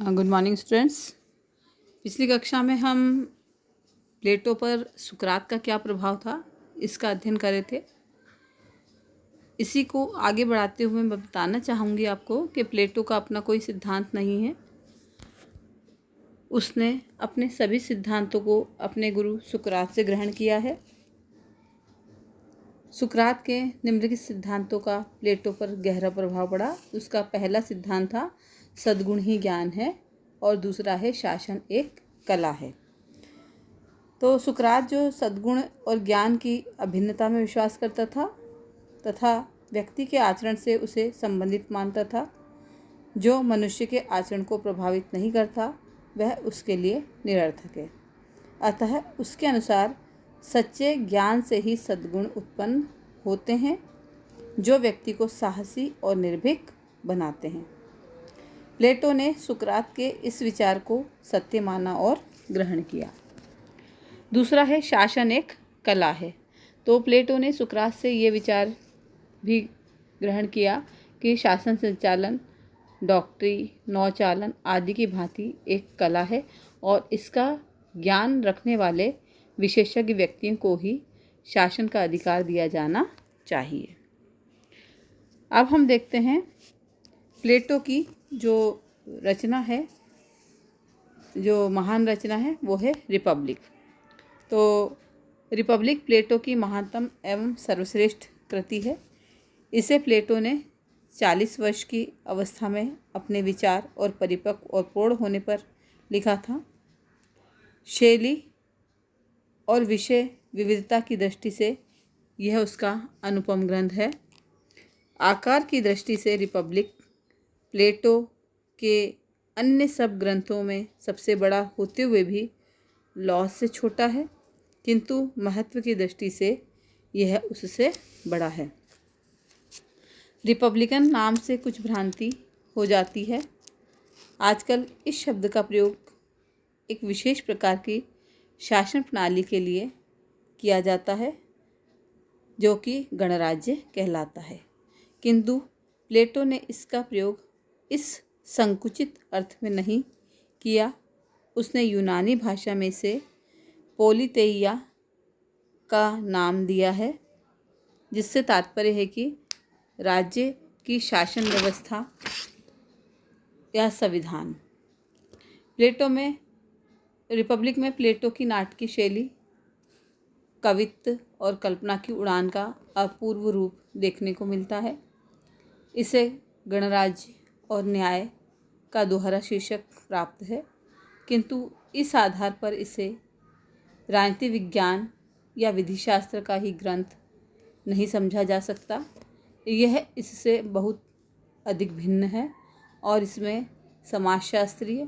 Good morning students. पिछली कक्षा में हम प्लेटो पर सुकरात का क्या प्रभाव था इसका अध्ययन कर रहे थे। इसी को आगे बढ़ाते हुए मैं बताना चाहूँगी आपको कि प्लेटो का अपना कोई सिद्धांत नहीं है। उसने अपने सभी सिद्धांतों को अपने गुरु सुकरात से ग्रहण किया है। सुकरात के निम्नलिखित सिद्धांतों का प्लेटो पर गहरा प्रभाव पड़ा। उसका पहला सिद्धांत था सद्गुण ही ज्ञान है और दूसरा है शासन एक कला है। तो सुकरात जो सद्गुण और ज्ञान की अभिन्नता में विश्वास करता था तथा व्यक्ति के आचरण से उसे संबंधित मानता था। जो मनुष्य के आचरण को प्रभावित नहीं करता वह उसके लिए निरर्थक है। अतः उसके अनुसार सच्चे ज्ञान से ही सद्गुण उत्पन्न होते हैं जो व्यक्ति को साहसी और निर्भीक बनाते हैं। प्लेटो ने सुकरात के इस विचार को सत्य माना और ग्रहण किया। दूसरा है शासन एक कला है। तो प्लेटो ने सुकरात से ये विचार भी ग्रहण किया कि शासन संचालन, डॉक्टरी, नौचालन आदि की भांति एक कला है और इसका ज्ञान रखने वाले विशेषज्ञ व्यक्तियों को ही शासन का अधिकार दिया जाना चाहिए। अब हम देखते हैं प्लेटो की जो रचना है, जो महान रचना है वो है रिपब्लिक। तो रिपब्लिक प्लेटो की महानतम एवं सर्वश्रेष्ठ कृति है। इसे प्लेटो ने 40 वर्ष की अवस्था में अपने विचार और परिपक्व और प्रौढ़ होने पर लिखा था। शैली और विषय विविधता की दृष्टि से यह उसका अनुपम ग्रंथ है। आकार की दृष्टि से रिपब्लिक प्लेटो के अन्य सब ग्रंथों में सबसे बड़ा होते हुए भी लॉस से छोटा है, किंतु महत्व की दृष्टि से यह उससे बड़ा है। रिपब्लिकन नाम से कुछ भ्रांति हो जाती है। आजकल इस शब्द का प्रयोग एक विशेष प्रकार की शासन प्रणाली के लिए किया जाता है जो कि गणराज्य कहलाता है, किंतु प्लेटो ने इसका प्रयोग इस संकुचित अर्थ में नहीं किया। उसने यूनानी भाषा में से पोलितेइया का नाम दिया है, जिससे तात्पर्य है कि राज्य की शासन व्यवस्था या संविधान। रिपब्लिक में प्लेटो की नाटकीय शैली, कवित्व और कल्पना की उड़ान का अपूर्व रूप देखने को मिलता है। इसे गणराज्य और न्याय का दोहरा शीर्षक प्राप्त है, किंतु इस आधार पर इसे राजनीति विज्ञान या विधिशास्त्र का ही ग्रंथ नहीं समझा जा सकता। यह इससे बहुत अधिक भिन्न है और इसमें समाजशास्त्रीय,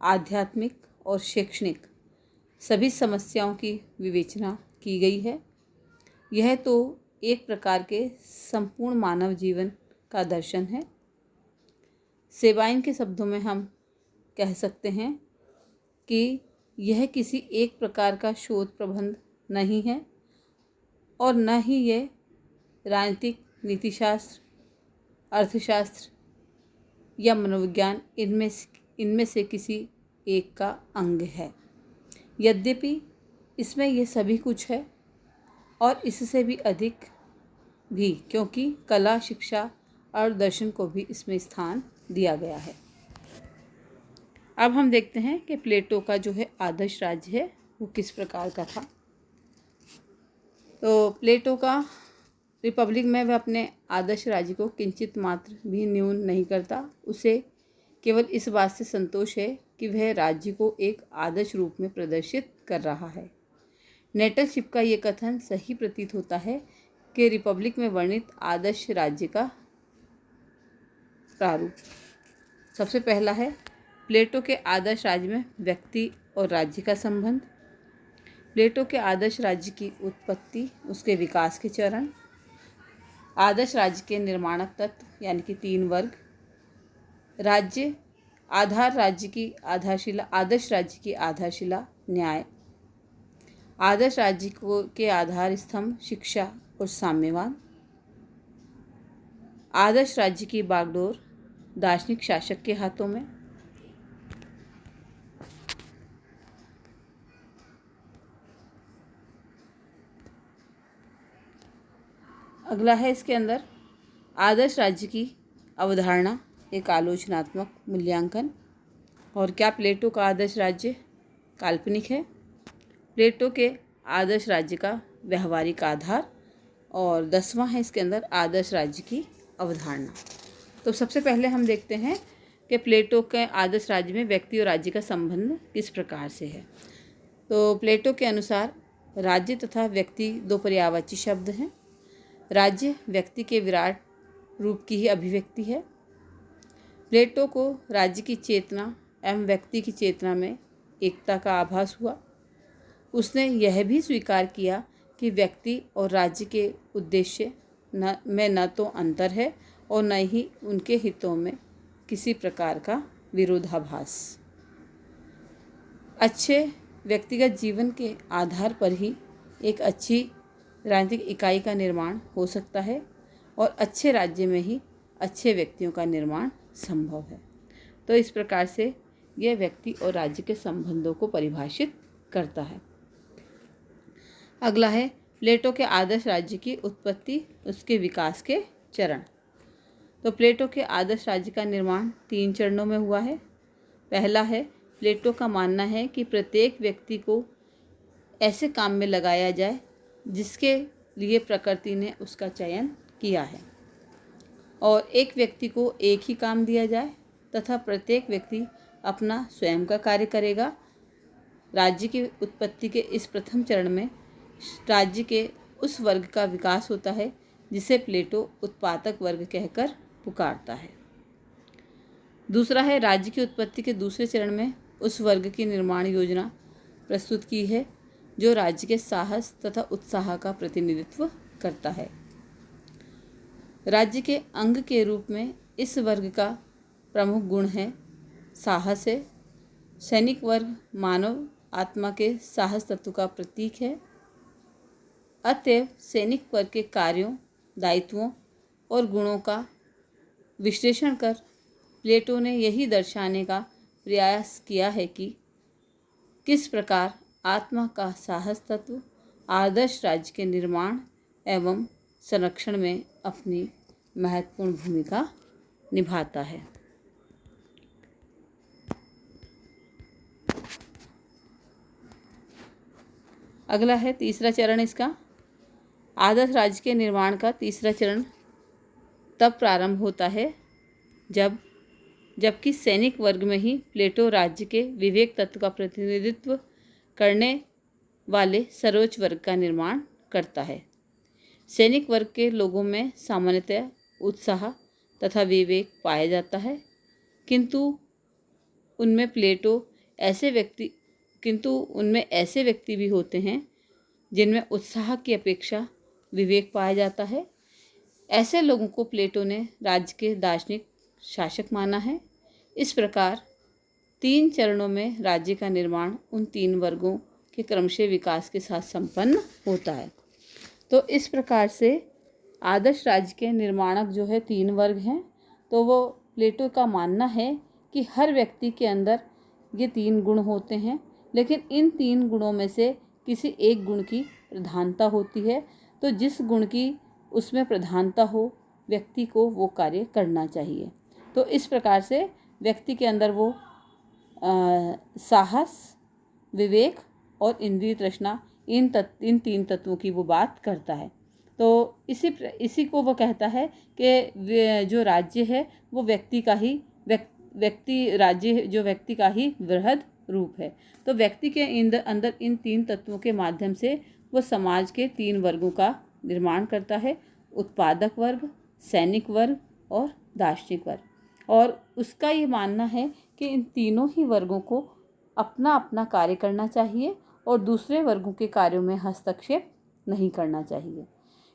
आध्यात्मिक और शैक्षणिक सभी समस्याओं की विवेचना की गई है। यह तो एक प्रकार के संपूर्ण मानव जीवन का दर्शन है। सेबाइन के शब्दों में हम कह सकते हैं कि यह किसी एक प्रकार का शोध प्रबंध नहीं है और न ही यह राजनीतिक, नीतिशास्त्र, अर्थशास्त्र या मनोविज्ञान इनमें से किसी एक का अंग है। यद्यपि इसमें यह सभी कुछ है और इससे भी अधिक भी, क्योंकि कला, शिक्षा और दर्शन को भी इसमें स्थान दिया गया है। अब हम देखते हैं कि प्लेटो का जो है आदर्श राज्य है वो किस प्रकार का था। तो प्लेटो का रिपब्लिक में वह अपने आदर्श राज्य को किंचित मात्र भी न्यून नहीं करता। उसे केवल इस बात से संतोष है कि वह राज्य को एक आदर्श रूप में प्रदर्शित कर रहा है। नेटलशिप का ये कथन सही प्रतीत होता है कि रिपब्लिक में वर्णित आदर्श राज्य का प्रारूप। सबसे पहला है प्लेटो के आदर्श राज्य में व्यक्ति और राज्य का संबंध। प्लेटो के आदर्श राज्य की उत्पत्ति, उसके विकास के चरण, आदर्श राज्य के निर्माणक तत्व यानी कि 3 वर्ग, राज्य आधार राज्य की आधारशिला, आदर्श राज्य की आधारशिला न्याय, आदर्श राज्य के आधार स्तंभ शिक्षा और साम्यवाद, आदर्श राज्य की बागडोर दार्शनिक शासक के हाथों में, अगला है इसके अंदर आदर्श राज्य की अवधारणा, एक आलोचनात्मक मूल्यांकन। और क्या प्लेटो का आदर्श राज्य काल्पनिक है? प्लेटो के आदर्श राज्य का व्यवहारिक आधार। और 10वां है इसके अंदर आदर्श राज्य की अवधारणा। तो सबसे पहले हम देखते हैं कि प्लेटो के आदर्श राज्य में व्यक्ति और राज्य का संबंध किस प्रकार से है। तो प्लेटो के अनुसार राज्य तथा व्यक्ति दो पर्यायवाची शब्द हैं। राज्य व्यक्ति के विराट रूप की ही अभिव्यक्ति है। प्लेटो को राज्य की चेतना एवं व्यक्ति की चेतना में एकता का आभास हुआ। उसने यह भी स्वीकार किया कि व्यक्ति और राज्य के उद्देश्य न तो अंतर है और न ही उनके हितों में किसी प्रकार का विरोधाभास। अच्छे व्यक्तिगत जीवन के आधार पर ही एक अच्छी राजनीतिक इकाई का निर्माण हो सकता है और अच्छे राज्य में ही अच्छे व्यक्तियों का निर्माण संभव है। तो इस प्रकार से यह व्यक्ति और राज्य के संबंधों को परिभाषित करता है। अगला है प्लेटो के आदर्श राज्य की उत्पत्ति, उसके विकास के चरण। तो प्लेटो के आदर्श राज्य का निर्माण 3 चरणों में हुआ है। पहला है, प्लेटो का मानना है कि प्रत्येक व्यक्ति को ऐसे काम में लगाया जाए जिसके लिए प्रकृति ने उसका चयन किया है, और एक व्यक्ति को एक ही काम दिया जाए तथा प्रत्येक व्यक्ति अपना स्वयं का कार्य करेगा। राज्य की उत्पत्ति के इस प्रथम चरण में राज्य के उस वर्ग का विकास होता है जिसे प्लेटो उत्पादक वर्ग कहकर पुकारता है। दूसरा है, राज्य की उत्पत्ति के दूसरे चरण में उस वर्ग की निर्माण योजना प्रस्तुत की है जो राज्य के साहस तथा उत्साह का प्रतिनिधित्व करता है। राज्य के अंग के रूप में इस वर्ग का प्रमुख गुण है साहस है। सैनिक वर्ग मानव आत्मा के साहस तत्व का प्रतीक है। अतएव सैनिक वर्ग के कार्यों, दायित्वों और गुणों का विश्लेषण कर प्लेटो ने यही दर्शाने का प्रयास किया है कि किस प्रकार आत्मा का साहस तत्व आदर्श राज्य के निर्माण एवं संरक्षण में अपनी महत्वपूर्ण भूमिका निभाता है। अगला है तीसरा चरण इसका। आदर्श राज्य के निर्माण का तीसरा चरण तब प्रारंभ होता है जबकि सैनिक वर्ग में ही प्लेटो राज्य के विवेक तत्व का प्रतिनिधित्व करने वाले सर्वोच्च वर्ग का निर्माण करता है। सैनिक वर्ग के लोगों में सामान्यतः उत्साह तथा विवेक पाया जाता है, किंतु उनमें ऐसे व्यक्ति भी होते हैं जिनमें उत्साह की अपेक्षा विवेक पाया जाता है। ऐसे लोगों को प्लेटो ने राज्य के दार्शनिक शासक माना है। इस प्रकार 3 चरणों में राज्य का निर्माण उन 3 वर्गों के क्रमशः विकास के साथ संपन्न होता है। तो इस प्रकार से आदर्श राज्य के निर्माणक जो है 3 वर्ग हैं। तो वो प्लेटो का मानना है कि हर व्यक्ति के अंदर ये 3 गुण होते हैं, लेकिन इन 3 गुणों में से किसी एक गुण की प्रधानता होती है। तो जिस गुण की उसमें प्रधानता हो व्यक्ति को वो कार्य करना चाहिए। तो इस प्रकार से व्यक्ति के अंदर वो साहस, विवेक और इंद्रिय तृष्णा इन 3 तत्वों की वो बात करता है। तो इसी को वो कहता है कि जो राज्य है वो व्यक्ति का ही वृहद रूप है। तो व्यक्ति के अंदर इन 3 तत्वों के माध्यम से वो समाज के 3 वर्गों का निर्माण करता है, उत्पादक वर्ग, सैनिक वर्ग और दार्शनिक वर्ग। और उसका ये मानना है कि इन तीनों ही वर्गों को अपना अपना कार्य करना चाहिए और दूसरे वर्गों के कार्यों में हस्तक्षेप नहीं करना चाहिए,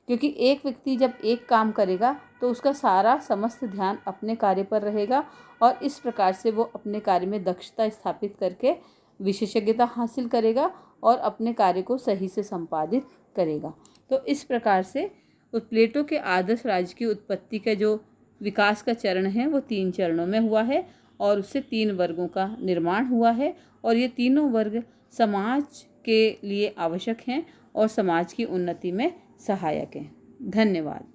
क्योंकि एक व्यक्ति जब एक काम करेगा तो उसका सारा समस्त ध्यान अपने कार्य पर रहेगा और इस प्रकार से वो अपने कार्य में दक्षता स्थापित करके विशेषज्ञता हासिल करेगा और अपने कार्य को सही से संपादित करेगा। तो इस प्रकार से प्लेटो के आदर्श राज्य की उत्पत्ति का जो विकास का चरण है वो 3 चरणों में हुआ है और उससे 3 वर्गों का निर्माण हुआ है और ये तीनों वर्ग समाज के लिए आवश्यक हैं और समाज की उन्नति में सहायक हैं। धन्यवाद।